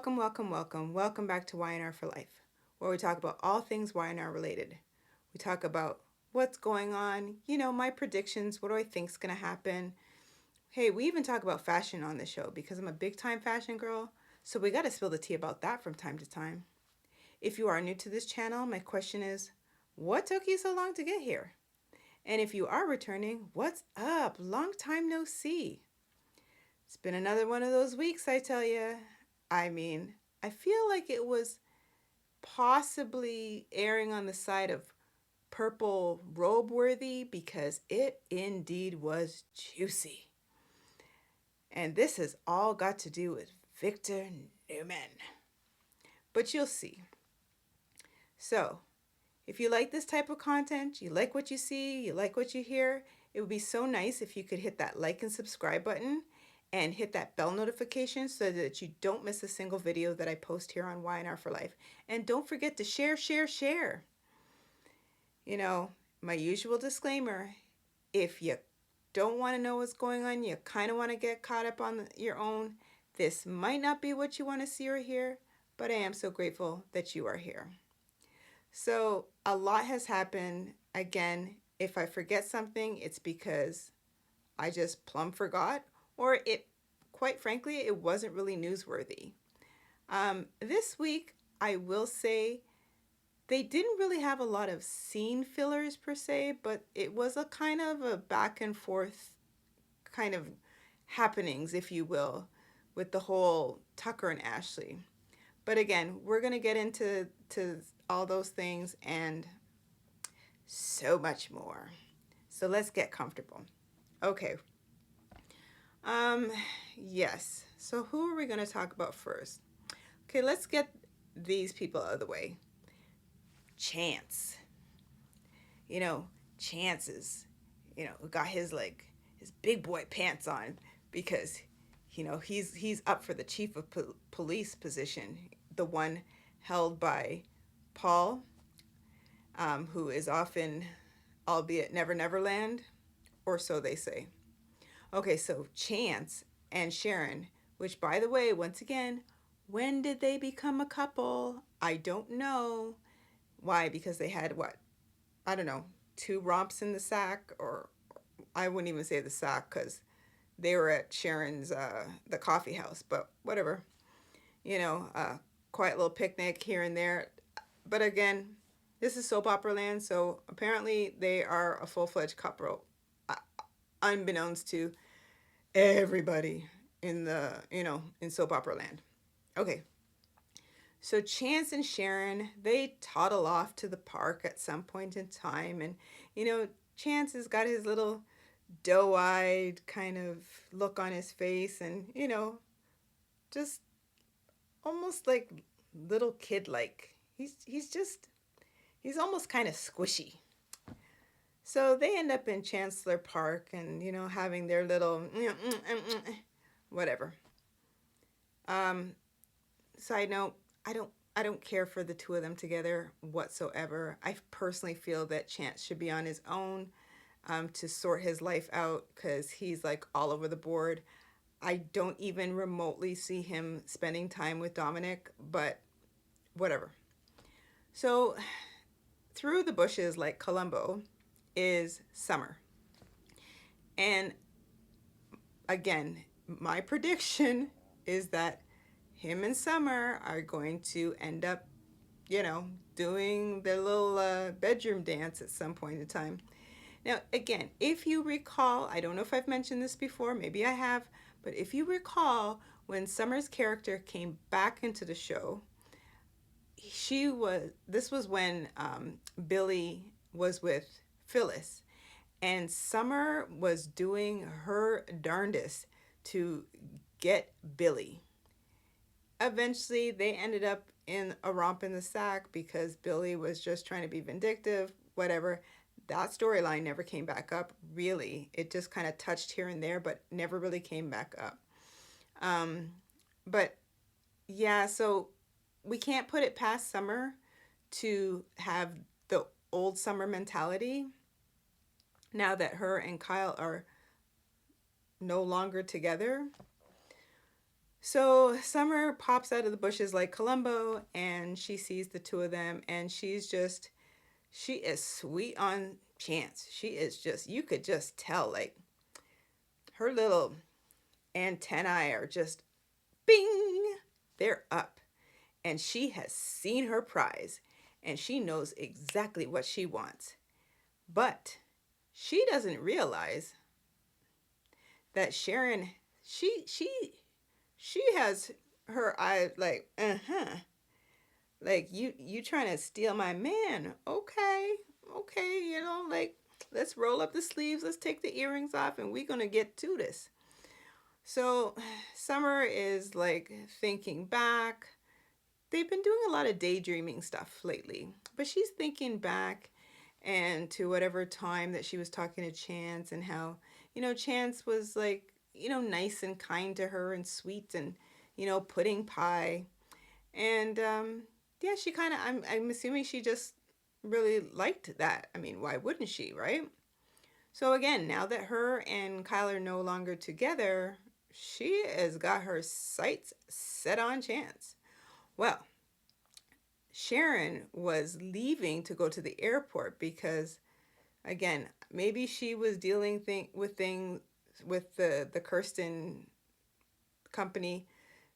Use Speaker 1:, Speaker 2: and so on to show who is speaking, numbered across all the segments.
Speaker 1: Welcome, welcome, welcome. Welcome back to Y&R For Life, where we talk about all things Y&R related. We talk about what's going on, my predictions, what do I think is going to happen. Hey, we even talk about fashion on the show because I'm a big time fashion girl, so we got to spill the tea about that from time to time. If you are new to this channel, my question is, what took you so long to get here? And if you are returning, what's up? Long time no see. It's been another one of those weeks, I tell you. I mean, I feel like it was possibly erring on the side of purple robe worthy because it indeed was juicy. And this has all got to do with Victor Newman. But you'll see. So, if you like this type of content, you like what you see, you like what you hear, it would be so nice if you could hit that like and subscribe button and hit that bell notification so that you don't miss a single video that I post here on Y&R For Life. And don't forget to share, share, share. You know, my usual disclaimer, if you don't want to know what's going on, you kind of want to get caught up on your own, this might not be what you want to see or hear, but I am so grateful that you are here. So a lot has happened. Again, if I forget something, it's because I just plumb forgot, or quite frankly, it wasn't really newsworthy. This week, I will say they didn't really have a lot of scene fillers per se, but it was a kind of a back and forth kind of happenings, if you will, with the whole Tucker and Ashley. But again, we're going to get into all those things and so much more. So let's get comfortable. Okay. Yes. So who are we going to talk about first? Okay, let's get these people out of the way. Chance. Chance is, got his big boy pants on because, he's up for the chief of police position, the one held by Paul, who is often, albeit Never Neverland, or so they say. Okay, so Chance and Sharon, which by the way, once again, when did they become a couple? I don't know. Why? Because they had what? I don't know, 2 romps in the sack, or I wouldn't even say the sack because they were at Sharon's, the coffee house, but whatever. Quiet little picnic here and there. But again, this is soap opera land, so apparently they are a full-fledged couple, unbeknownst to everybody in in soap opera land. Okay. So Chance and Sharon, they toddle off to the park at some point in time, and Chance has got his little doe-eyed kind of look on his face, and just almost like little kid-like. He's almost kind of squishy. So they end up in Chancellor Park and having their little whatever. Side note, I don't care for the two of them together whatsoever. I personally feel that Chance should be on his own to sort his life out because he's like all over the board. I don't even remotely see him spending time with Dominic, but whatever. So through the bushes like Columbo is Summer. And again, my prediction is that him and Summer are going to end up, doing their little bedroom dance at some point in time. Now, again, if you recall, I don't know if I've mentioned this before, maybe I have, but if you recall, when Summer's character came back into the show, this was when Billy was with Phyllis, and Summer was doing her darndest to get Billy. Eventually, they ended up in a romp in the sack because Billy was just trying to be vindictive, whatever. That storyline never came back up, really. It just kind of touched here and there, but never really came back up. But yeah, so we can't put it past Summer to have the old Summer mentality now that her and Kyle are no longer together. So Summer pops out of the bushes like Columbo, and she sees the two of them, and she is sweet on Chance. She is just, you could just tell, like, her little antennae are just bing, they're up. And she has seen her prize, and she knows exactly what she wants. But she doesn't realize that Sharon, she she she has her eyes like, like, you trying to steal my man. Okay, okay, like, let's roll up the sleeves, let's take the earrings off, and we're gonna get to this. So Summer is like thinking back. They've been doing a lot of daydreaming stuff lately, but she's thinking back and to whatever time that she was talking to Chance, and how, Chance was like, nice and kind to her and sweet, and, pudding pie. And yeah, she kind of, I'm assuming she just really liked that. I mean, why wouldn't she, right? So again, now that her and Kyle are no longer together, she has got her sights set on Chance. Well, Sharon was leaving to go to the airport because, again, maybe she was dealing with things with the Kirsten company.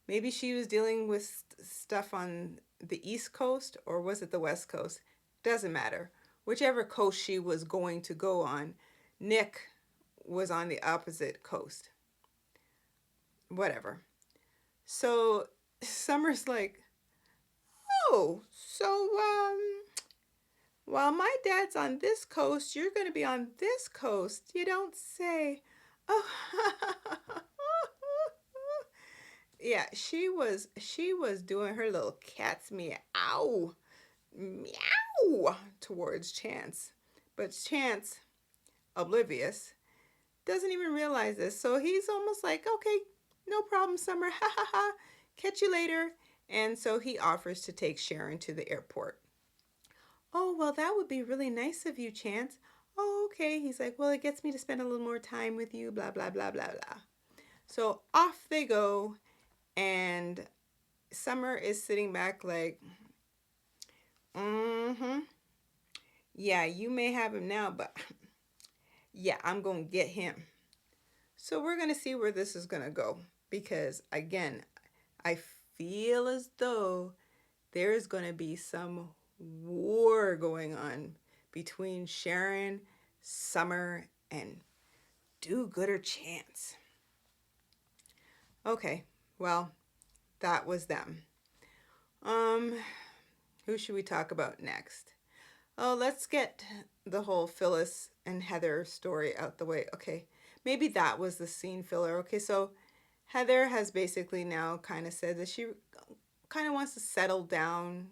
Speaker 1: Maybe she was dealing with stuff on the East Coast, or was it the West Coast? Doesn't matter. Whichever coast she was going to go on, Nick was on the opposite coast. Whatever. So Summer's like, oh, so while my dad's on this coast, you're going to be on this coast. You don't say. Oh, yeah, she was doing her little cat's meow, meow towards Chance, but Chance, oblivious, doesn't even realize this. So he's almost like, okay, no problem, Summer. Ha ha ha. Catch you later. And so he offers to take Sharon to the airport. Oh, well, that would be really nice of you, Chance. Oh, okay. He's like, well, it gets me to spend a little more time with you, blah, blah, blah, blah, blah. So off they go, and Summer is sitting back like, mm-hmm. Yeah, you may have him now, but yeah, I'm going to get him. So we're going to see where this is going to go, because, again, I feel as though there's going to be some war going on between Sharon, Summer, and Do Gooder Chance. Okay, well, that was them. Um, who should we talk about next? Oh, let's get the whole Phyllis and Heather story out the way. Okay, maybe that was the scene filler. Okay, so Heather has basically now kind of said that she kind of wants to settle down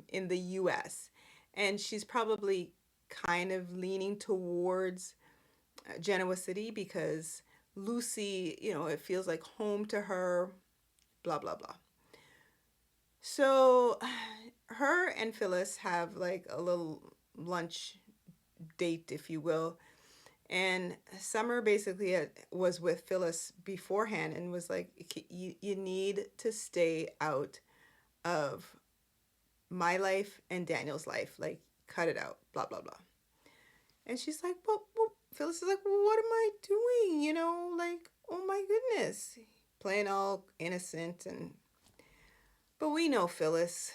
Speaker 1: in the US. And she's probably kind of leaning towards Genoa City because Lucy, it feels like home to her, blah, blah, blah. So her and Phyllis have like a little lunch date, if you will. And Summer basically was with Phyllis beforehand and was like, you need to stay out of my life and Daniel's life. Like, cut it out, blah, blah, blah. And she's like, well, Phyllis is like, well, what am I doing? Like, oh my goodness. Playing all innocent. But we know Phyllis.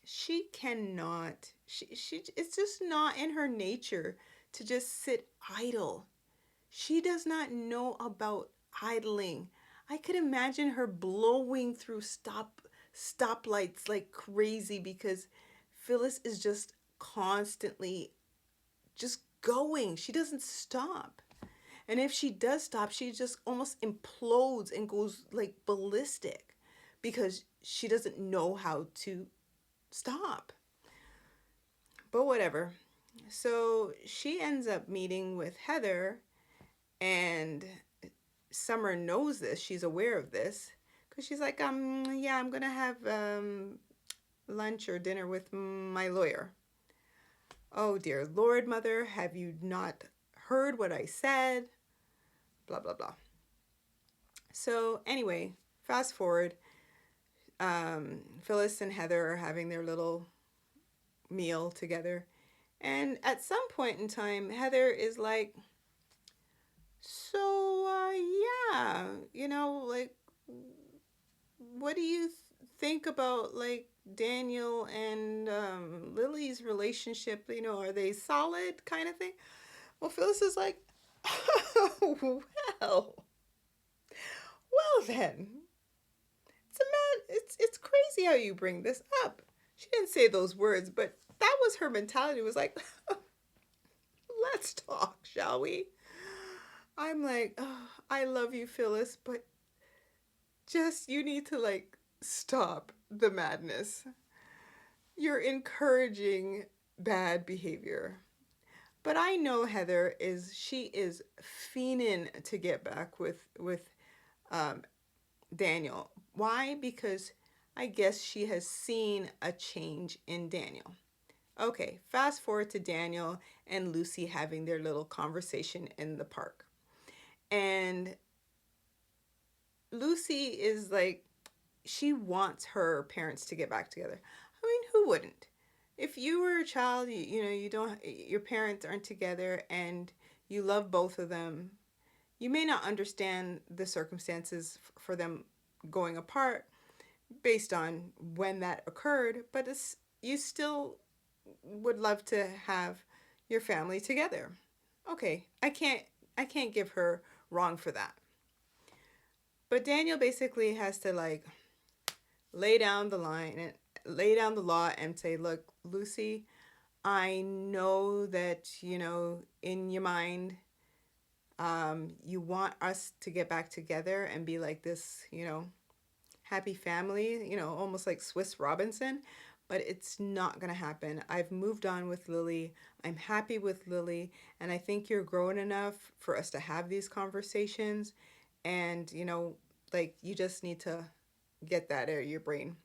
Speaker 1: She cannot, it's just not in her nature to just sit idle. She does not know about idling. I could imagine her blowing through stoplights like crazy because Phyllis is just constantly just going. She doesn't stop. And if she does stop, she just almost implodes and goes like ballistic because she doesn't know how to stop. But whatever. So she ends up meeting with Heather, and Summer knows this. She's aware of this because she's like, yeah, I'm gonna have lunch or dinner with my lawyer. Oh dear Lord, Mother, have you not heard what I said? Blah blah blah. So anyway, fast forward, Phyllis and Heather are having their little meal together. And at some point in time, Heather is like, so, yeah, like, what do you think about, like, Daniel and Lily's relationship? Are they solid kind of thing? Well, Phyllis is like, oh, well then, it's crazy how you bring this up. She didn't say those words, but that was her mentality. It was like, let's talk, shall we? I'm like, oh, I love you, Phyllis, but just you need to like stop the madness. You're encouraging bad behavior. But I know Heather she is fiending to get back with um, Daniel. Why? Because I guess she has seen a change in Daniel. Okay, fast forward to Daniel and Lucy having their little conversation in the park. And Lucy is like, she wants her parents to get back together. I mean, who wouldn't? If you were a child, you don't, your parents aren't together and you love both of them, you may not understand the circumstances for them going apart based on when that occurred, but you still would love to have your family together. Okay, I can't give her wrong for that. But Daniel basically has to like lay down the line and lay down the law and say, look, Lucy, I know that, in your mind, you want us to get back together and be like this, happy family, almost like Swiss Robinson, but it's not going to happen. I've moved on with Lily. I'm happy with Lily, and I think you're grown enough for us to have these conversations, and, like, you just need to get that out of your brain.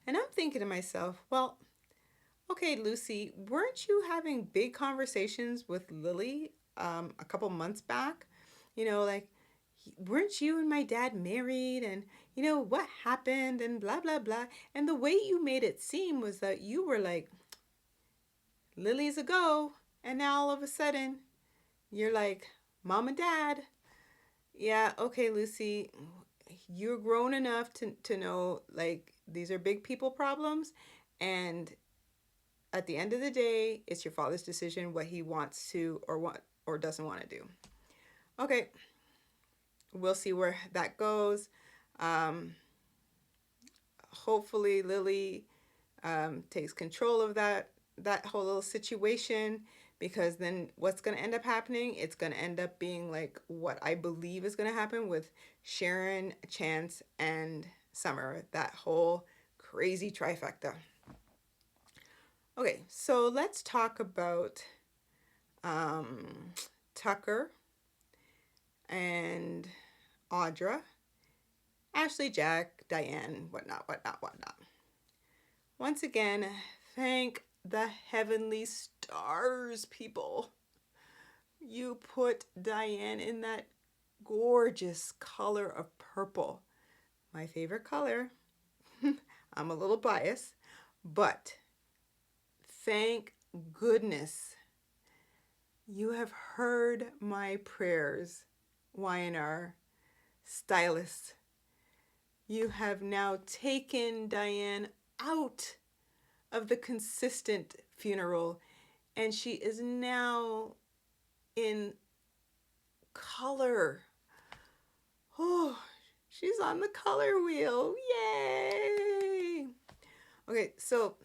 Speaker 1: And I'm thinking to myself, well, okay, Lucy, weren't you having big conversations with Lily a couple months back? Like, weren't you and my dad married? And, what happened? And blah, blah, blah. And the way you made it seem was that you were like, Lily's a go. And now all of a sudden, you're like, Mom and Dad. Yeah, okay, Lucy, you're grown enough to know, like, these are big people problems. And at the end of the day, it's your father's decision what he wants to or doesn't want to do. Okay, we'll see where that goes. Um, Hopefully, Lily takes control of that whole little situation, because then what's going to end up happening? It's going to end up being like what I believe is going to happen with Sharon, Chance, and Summer. That whole crazy trifecta. Okay, so let's talk about um, Tucker and Audra, Ashley, Jack, Diane, whatnot, whatnot, whatnot. Once again, thank the heavenly stars, people. You put Diane in that gorgeous color of purple. My favorite color. I'm a little biased, but thank goodness you have heard my prayers, Y&R stylist. You have now taken Diane out of the consistent funeral, and she is now in color. Oh, she's on the color wheel. Yay! Okay, so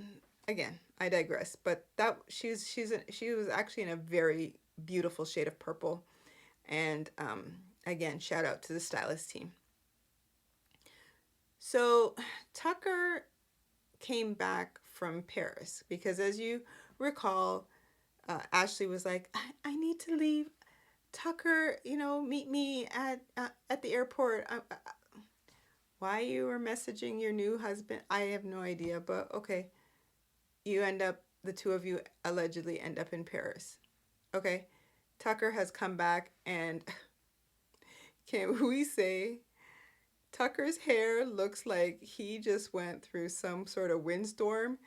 Speaker 1: again, I digress, but that she was actually in a very beautiful shade of purple, and again, shout out to the stylist team. So Tucker came back from Paris because, as you recall, Ashley was like, I need to leave. Tucker, meet me at the airport. Why you were messaging your new husband, I have no idea, but okay. The two of you allegedly end up in Paris. Okay, Tucker has come back, and can we say Tucker's hair looks like he just went through some sort of windstorm.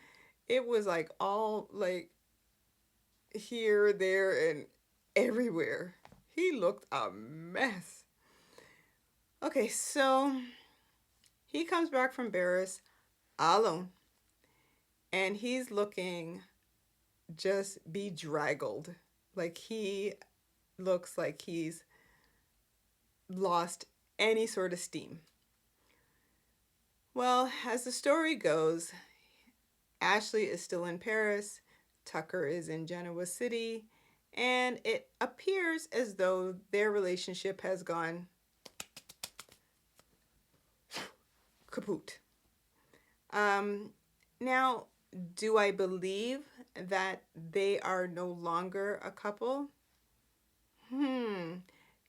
Speaker 1: It was like all like here, there, and everywhere. He looked a mess. Okay, so he comes back from Barris alone, and he's looking just bedraggled. Like he looks like he's lost any sort of steam. Well, as the story goes, Ashley is still in Paris, Tucker is in Genoa City, and it appears as though their relationship has gone kaput. Um, Now, do I believe that they are no longer a couple?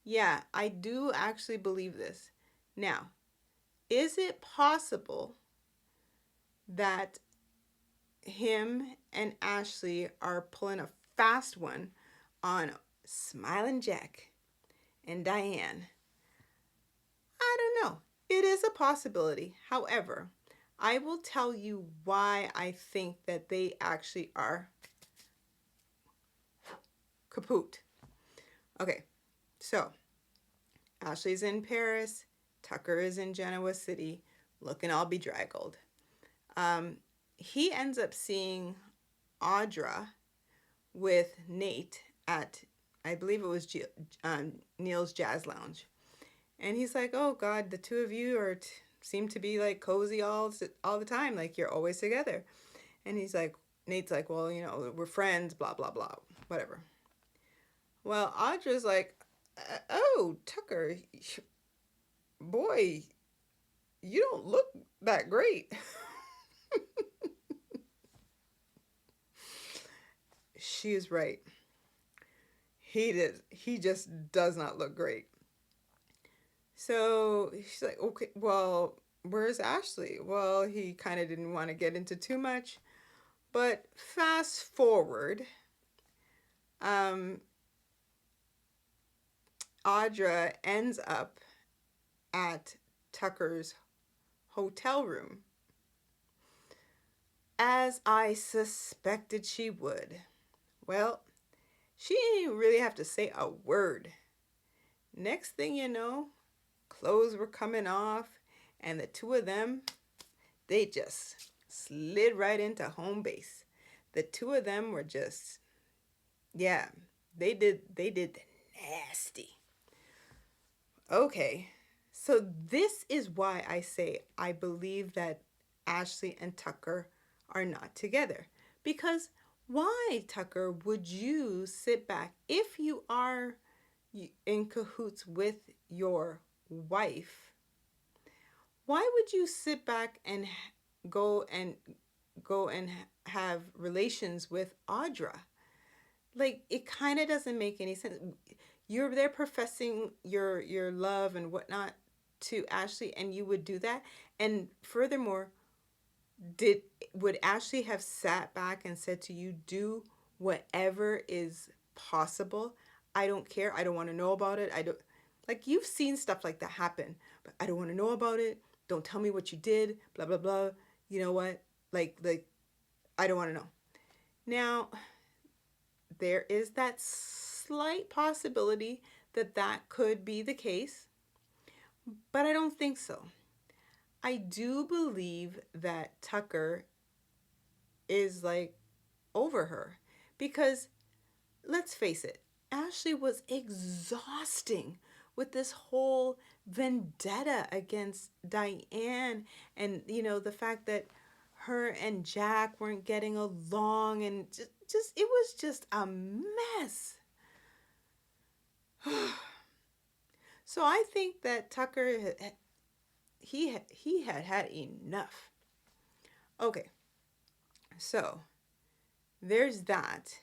Speaker 1: Yeah, I do actually believe this. Now, is it possible that him and Ashley are pulling a fast one on Smiling Jack and Diane? I don't know. It is a possibility. However, I will tell you why I think that they actually are kaput. Okay, so Ashley's in Paris, Tucker is in Genoa City, looking all bedraggled. He ends up seeing Audra with Nate at, I believe it was Neil's Jazz Lounge. And he's like, "Oh God, the two of you seem to be like cozy all the time. Like you're always together." And he's like, Nate's like, "Well, you know, we're friends, blah blah blah, whatever." Well, Audra's like, "Oh, Tucker, boy, you don't look that great." She is right. He just does not look great. So she's like, "Okay, well, where's Ashley?" Well, he kind of didn't want to get into too much. But fast forward, um, Audra ends up at Tucker's hotel room, as I suspected she would. Well, she didn't really have to say a word. Next thing you know, clothes were coming off, and the two of them, they just slid right into home base. The two of them were just, yeah, they did the nasty. Okay, so this is why I say I believe that Ashley and Tucker are not together. Because why, Tucker, would you sit back if you are in cahoots with your wife? Why would you sit back and go and go and have relations with Audra? Like it kind of doesn't make any sense. You're there professing your love and whatnot to Ashley, and you would do that. And furthermore, did would Ashley have sat back and said to you, "Do whatever is possible. I don't care. I don't want to know about it. I don't." Like you've seen stuff like that happen, but I don't want to know about it. Don't tell me what you did. Blah blah blah. You know what? Like I don't want to know. Now, there is that slight possibility that that could be the case, but I don't think so. I do believe that Tucker is like over her because let's face it, Ashley was exhausting with this whole vendetta against Diane, and you know the fact that her and Jack weren't getting along, and just it was just a mess. So I think that Tucker he had had enough. Okay, so there's that.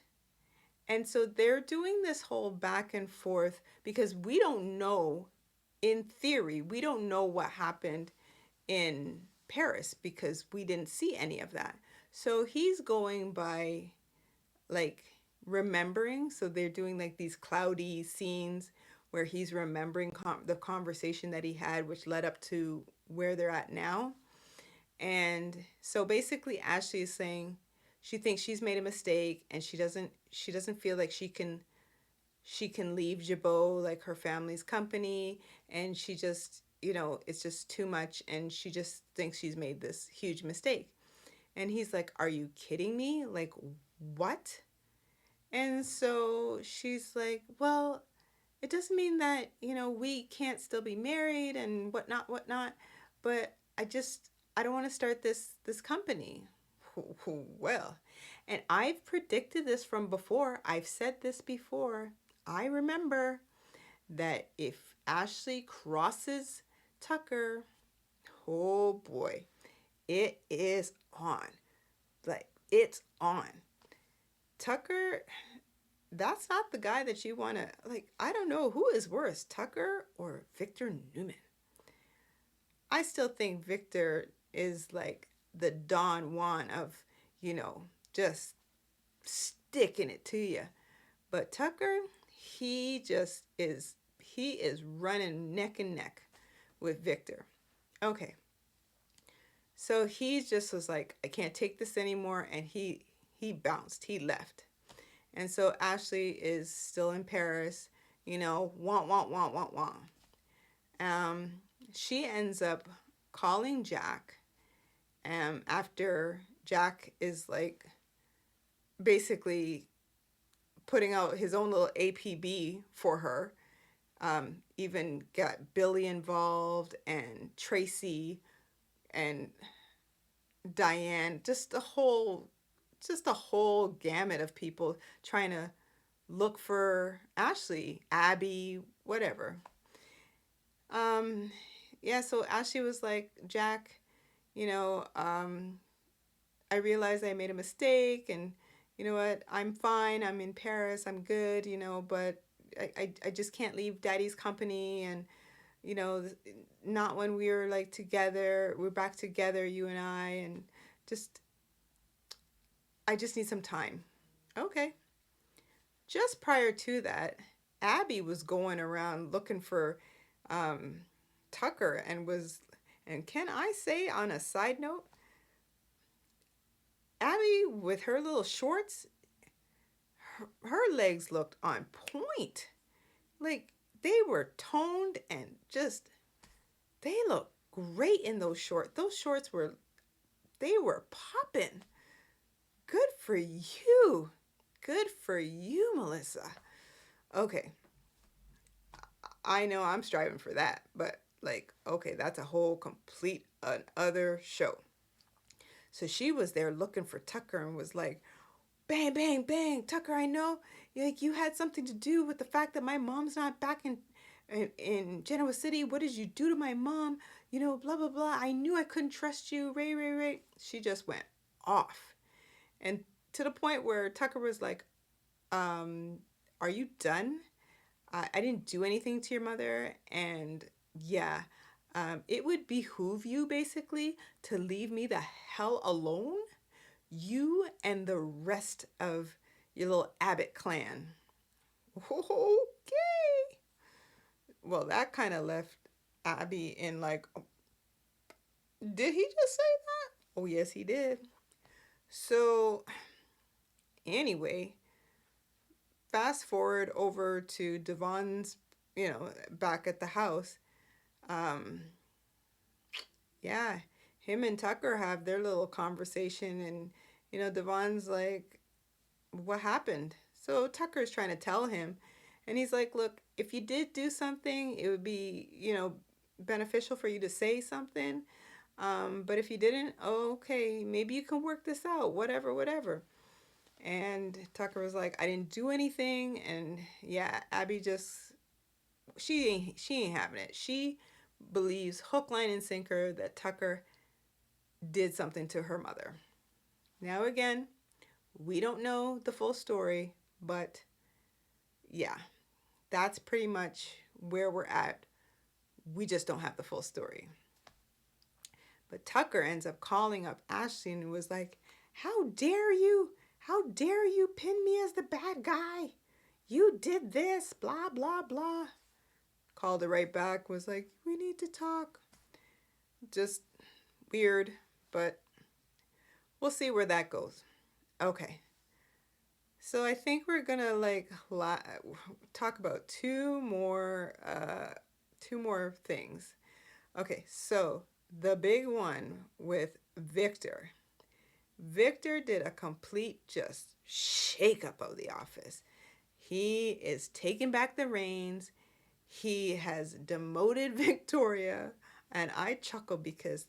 Speaker 1: And so they're doing this whole back and forth because we don't know, in theory, we don't know what happened in Paris because we didn't see any of that. So he's going by like remembering. So they're doing like these cloudy scenes where he's remembering the conversation that he had, which led up to where they're at now. And so basically, Ashley is saying she thinks she's made a mistake, and she doesn't feel like she can leave Jabot, like her family's company, and she just, it's just too much, and she just thinks she's made this huge mistake. And he's like, "Are you kidding me? Like, what?" And so she's like, "Well, it doesn't mean that, we can't still be married and whatnot, whatnot, but I don't want to start this company." Well, and I've predicted this from before. I've said this before. I remember that if Ashley crosses Tucker, oh boy, it is on. Like, it's on. Tucker, that's not the guy that you want to, like, I don't know who is worse, Tucker or Victor Newman. I still think Victor is like the Don Juan of, you know, just sticking it to you. But Tucker, he is running neck and neck with Victor. Okay. So he just was like, "I can't take this anymore," and he bounced. He left. And so Ashley is still in Paris, want, want, want, want, want. Um, she ends up calling Jack after Jack is like basically putting out his own little APB for her. Even got Billy involved and Tracy and Diane, just a whole gamut of people trying to look for Ashley, Abby, whatever. Um, yeah, so Ashley was like, "Jack, you know, um, I realized I made a mistake, and you know what? I'm fine. I'm in Paris. I'm good, but I just can't leave Daddy's company, and you know, not when we're like together. We're back together, you and and just I just need some time." Okay. Just prior to that, Abby was going around looking for um, Tucker and can I say on a side note, Abby with her little shorts, her legs looked on point. Like they were toned and just, they looked great in those shorts. Those shorts they were popping. Good for you. Good for you, Melissa. Okay, I know I'm striving for that, but like, okay, that's a whole complete another show. So she was there looking for Tucker and was like, "Bang, bang, bang, Tucker, I know, like you had something to do with the fact that my mom's not back in Genoa City. What did you do to my mom? Blah blah blah. I knew I couldn't trust you. Ray, Ray, Ray." She just went off, and to the point where Tucker was like, "Are you done? I didn't do anything to your mother, and yeah, it would behoove you basically to leave me the hell alone, you and the rest of your little Abbott clan." Okay. Well, that kind of left Abby in like, did he just say that? Oh, yes, he did. So, anyway, fast forward over to Devon's, back at the house. Um, yeah, him and Tucker have their little conversation, and Devon's like, "What happened?" So Tucker's trying to tell him, and he's like, "Look, if you did do something, it would be beneficial for you to say something. But if you didn't, oh, okay, maybe you can work this out, whatever, whatever." And Tucker was like, "I didn't do anything," and yeah, Abby just, she ain't having it. She believes hook, line, and sinker that Tucker did something to her mother. Now again, we don't know the full story, but yeah, that's pretty much where we're at. We just don't have the full story. But Tucker ends up calling up Ashley and was like, "How dare you? How dare you pin me as the bad guy? You did this, blah, blah, blah." called her right back, was like, we need to talk. Just weird, but we'll see where that goes. Okay. So I think we're gonna talk about two more things. Okay, so the big one with Victor. Victor did a complete just shake up of the office. He is taking back the reins. He has demoted Victoria, and I chuckle because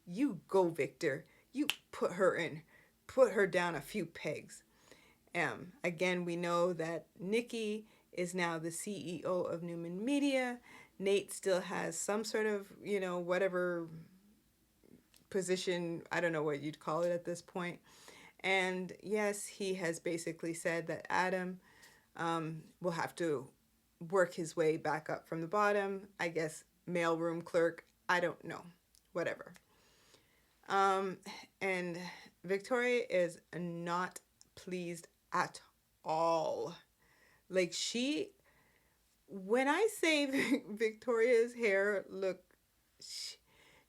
Speaker 1: you go, Victor. You put her down a few pegs. Again, we know that Nikki is now the CEO of Newman Media. Nate still has some sort of, whatever position, I don't know what you'd call it at this point. And yes, he has basically said that Adam will have to work his way back up from the bottom. I guess mailroom clerk. I don't know. Whatever. Um, and Victoria is not pleased at all. Like when I say Victoria's hair she,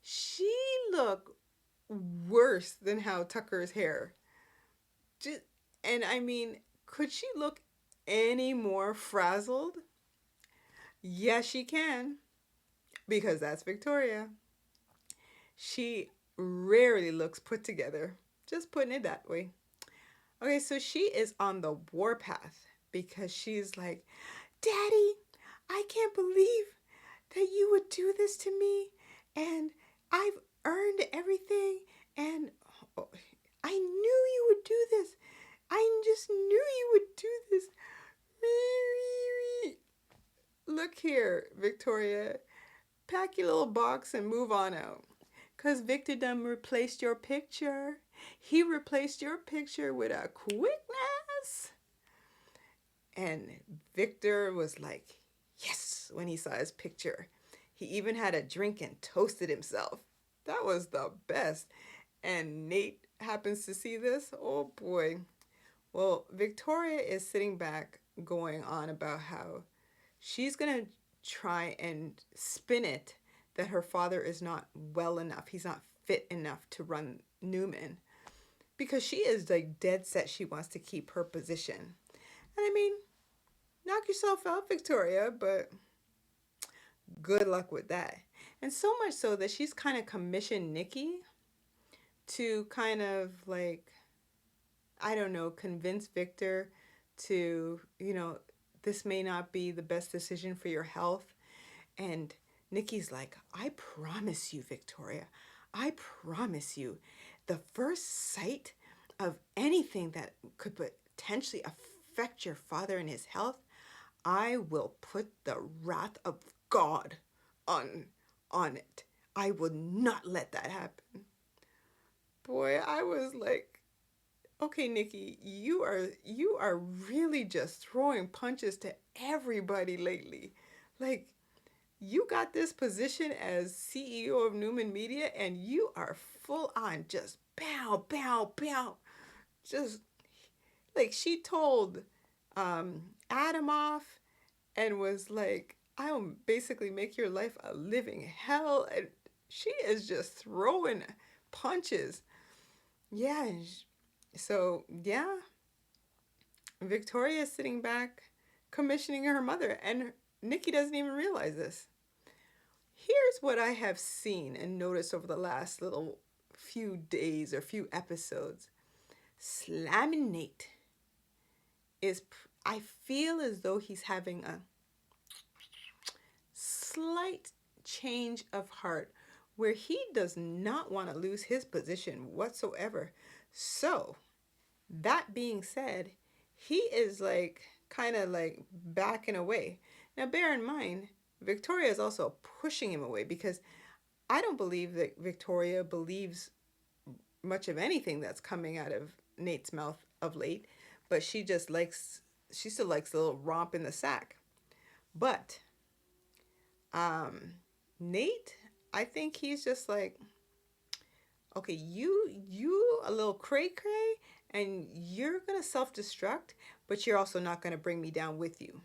Speaker 1: she looked worse than how Tucker's hair. Just, and I mean, could she look any more frazzled? Yes, she can, because that's Victoria. She rarely looks put together. Just putting it that way. Okay, so she is on the warpath because she's like, Daddy, I can't believe that you would do this to me. And I've earned everything. And oh, I knew you would do this. I just knew you would do this. Look here, Victoria. Pack your little box and move on out. Because Victor done replaced your picture. He replaced your picture with a quickness. And Victor was like, yes, when he saw his picture. He even had a drink and toasted himself. That was the best. And Nate happens to see this. Oh boy. Well, Victoria is sitting back going on about how she's going to try and spin it that her father is not well enough. He's not fit enough to run Newman because she is like dead set she wants to keep her position. And I mean, knock yourself out, Victoria, but good luck with that. And so much so that she's kind of commissioned Nikki to kind of like, I don't know, convince Victor to, this may not be the best decision for your health. And Nikki's like, I promise you, Victoria, I promise you, the first sight of anything that could potentially affect your father and his health, I will put the wrath of God on on it. I will not let that happen. Boy, I was like, okay, Nikki, you are really just throwing punches to everybody lately. Like, you got this position as CEO of Newman Media and you are full on just bow, bow, bow. Just like she told Adam off and was like, I'll basically make your life a living hell. And she is just throwing punches. Yeah. So, yeah, Victoria is sitting back commissioning her mother, and Nikki doesn't even realize this. Here's what I have seen and noticed over the last little few days or few episodes. Slamming Nate is, I feel as though he's having a slight change of heart where he does not want to lose his position whatsoever. So, that being said, he is like kind of like backing away. Now, bear in mind, Victoria is also pushing him away because I don't believe that Victoria believes much of anything that's coming out of Nate's mouth of late, but she still likes a little romp in the sack. But um, Nate, I think he's just like, okay, you a little cray cray, and you're gonna self destruct, but you're also not gonna bring me down with you.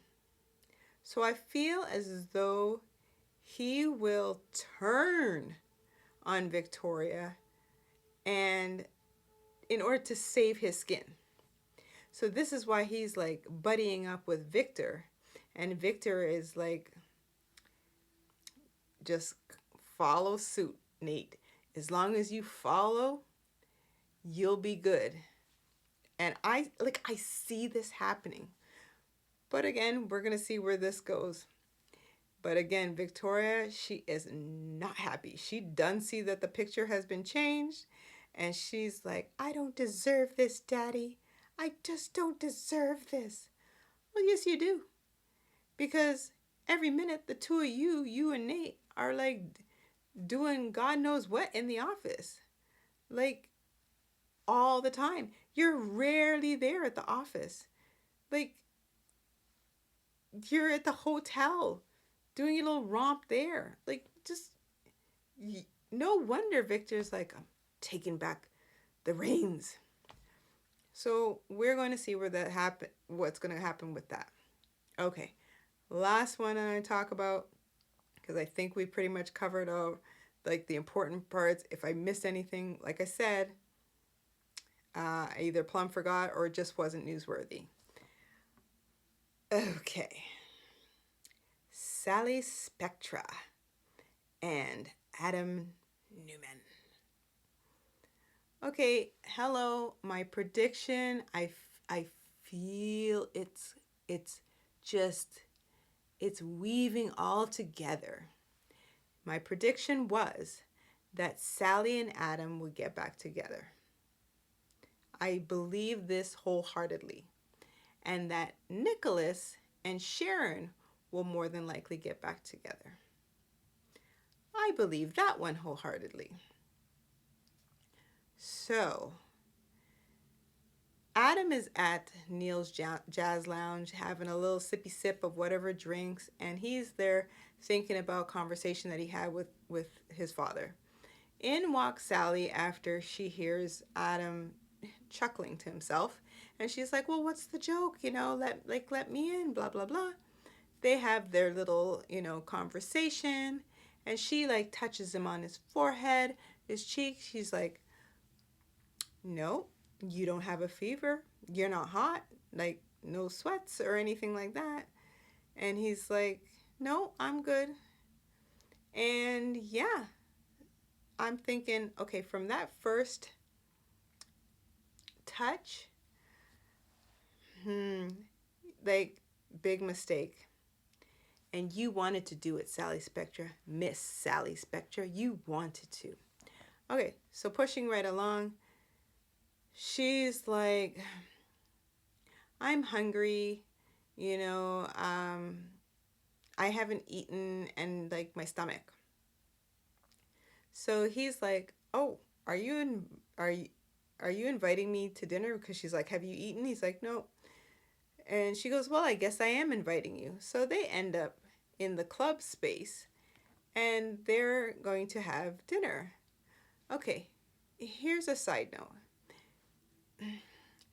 Speaker 1: So I feel as though he will turn on Victoria and in order to save his skin. So this is why he's like buddying up with Victor. And Victor is like, just follow suit, Nate. As long as you follow, you'll be good. And I see this happening. But again, we're going to see where this goes. But again, Victoria, she is not happy. She doesn't see that the picture has been changed. And she's like, I don't deserve this, Daddy. I just don't deserve this. Well, yes, you do. Because every minute, the two of you and Nate, are like doing God knows what in the office. Like all the time. You're rarely there at the office. Like you're at the hotel doing a little romp there. Like just no wonder Victor's like, I'm taking back the reins. So we're going to see where that happen. What's going to happen with that? Okay, last one I'm going to talk about because I think we pretty much covered all like the important parts. If I missed anything, like I said, I either plumb forgot or it just wasn't newsworthy. Okay, Sally Spectra and Adam Newman. Okay, hello. My prediction. I feel it's just it's weaving all together. My prediction was that Sally and Adam would get back together. I believe this wholeheartedly, and that Nicholas and Sharon will more than likely get back together. I believe that one wholeheartedly. So, Adam is at Neil's Jazz Lounge having a little sippy sip of whatever drinks, and he's there thinking about conversation that he had with his father. In walks Sally after she hears Adam chuckling to himself, and she's like, "Well, what's the joke? Let me in, blah blah blah." They have their little, conversation, and she like touches him on his forehead, his cheek. She's like, "No, you don't have a fever. You're not hot, like no sweats or anything like that." And he's like, "No, I'm good." And yeah, I'm thinking, okay, from that first touch, like big mistake. And you wanted to do it, Sally Spectra, Miss Sally Spectra. You wanted to. Okay, so pushing right along, she's like, I'm hungry, you know, I haven't eaten and like my stomach. So he's like, "Oh, are you inviting me to dinner?" Because she's like, "Have you eaten?" He's like, "No." And she goes, "Well, I guess I am inviting you." So they end up in the club space and they're going to have dinner. Okay, here's a side note.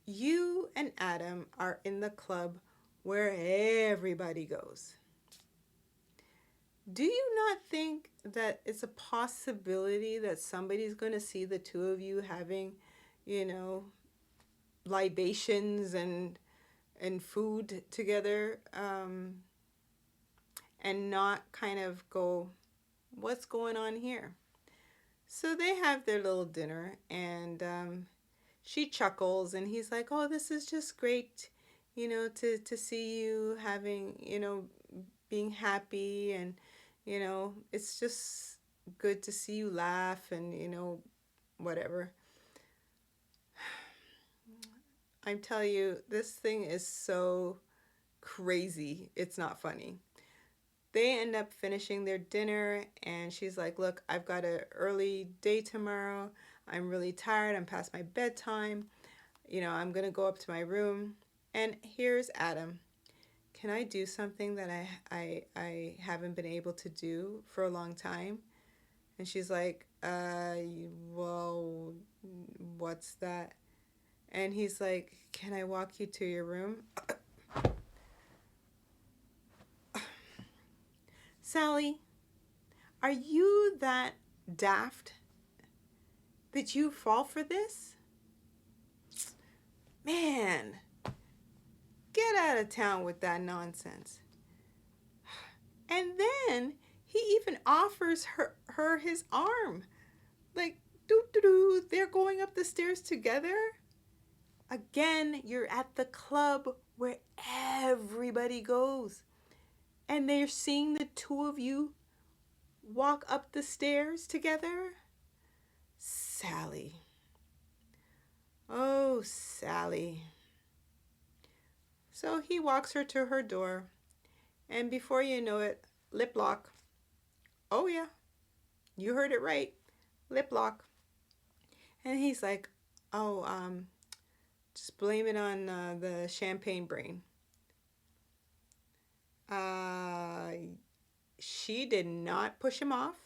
Speaker 1: You and Adam are in the club where everybody goes. Do you not think that it's a possibility that somebody's going to see the two of you having, you know, libations and food together, and not kind of go, what's going on here? So they have their little dinner, and she chuckles, and he's like, "Oh, this is just great, to see you having, being happy, and it's just good to see you laugh, and whatever." I'm telling you, this thing is so crazy. It's not funny. They end up finishing their dinner, and she's like, "Look, I've got an early day tomorrow. I'm really tired. I'm past my bedtime. I'm going to go up to my room." And here's Adam. "Can I do something that I haven't been able to do for a long time?" And she's like, well, what's that?" And he's like, "Can I walk you to your room?" Sally, are you that daft that you fall for this? Man, get out of town with that nonsense. And then he even offers her his arm. Like, doo doo doo, they're going up the stairs together. Again, you're at the club where everybody goes. And they're seeing the two of you walk up the stairs together. Sally. Oh, Sally. So he walks her to her door. And before you know it, lip lock. Oh, yeah. You heard it right. Lip lock. And he's like, oh, just blame it on the champagne brain. She did not push him off.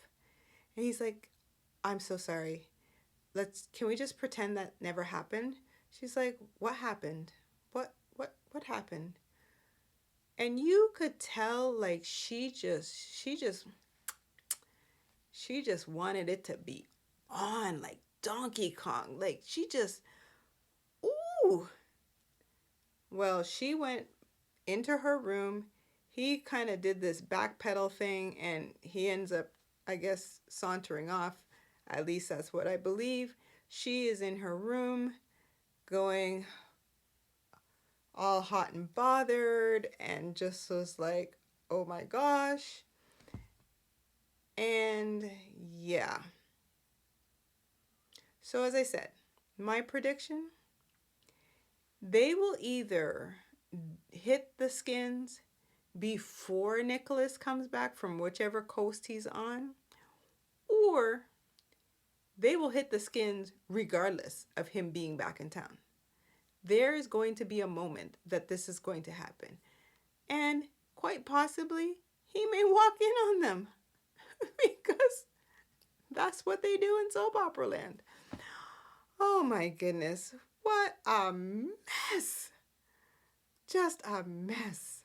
Speaker 1: And he's like, I'm so sorry. Can we just pretend that never happened? She's like, what happened? What happened? And you could tell like she just wanted it to be on like Donkey Kong. Like she just, ooh. Well, she went into her room. He kind of did this backpedal thing and he ends up, I guess, sauntering off. At least that's what I believe. She is in her room going all hot and bothered and just was like, oh my gosh. And yeah. So as I said, my prediction, they will either hit the skins before Nicholas comes back from whichever coast he's on, or they will hit the skins regardless of him being back in town. There is going to be a moment that this is going to happen. And quite possibly, he may walk in on them because that's what they do in soap opera land. Oh my goodness. What a mess. Just a mess.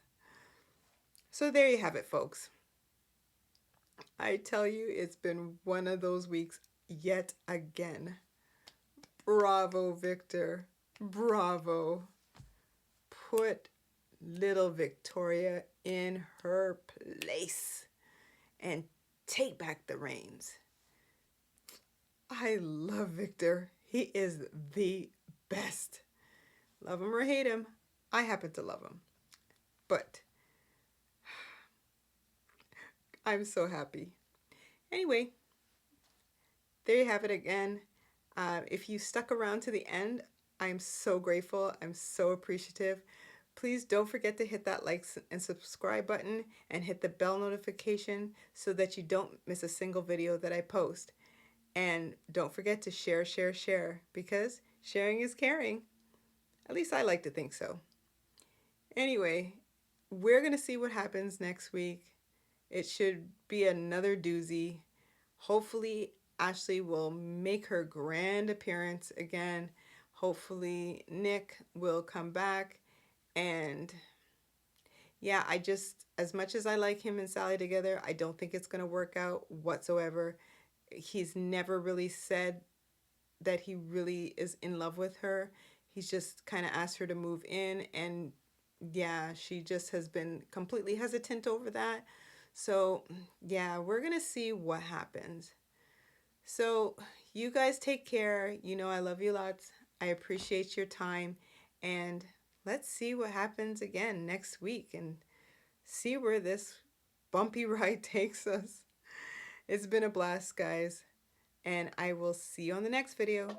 Speaker 1: So there you have it, folks. I tell you, it's been one of those weeks yet again. Bravo, Victor. Bravo. Put little Victoria in her place and take back the reins. I love Victor. He is the best. Love him or hate him, I happen to love him. But I'm so happy. Anyway, there you have it again. If you stuck around to the end, I'm so grateful. I'm so appreciative. Please don't forget to hit that like and subscribe button and hit the bell notification so that you don't miss a single video that I post. And don't forget to share, because sharing is caring. At least I like to think so. Anyway, we're going to see what happens next week. It should be another doozy. Hopefully, Ashley will make her grand appearance again. Hopefully, Nick will come back. And yeah, as much as I like him and Sally together, I don't think it's going to work out whatsoever. He's never really said that he really is in love with her. He's just kind of asked her to move in, and yeah, she just has been completely hesitant over that. So yeah, we're gonna see what happens. So you guys take care. You know I love you lots. I appreciate your time, and let's see what happens again next week and see where this bumpy ride takes us. It's been a blast, guys, and I will see you on the next video.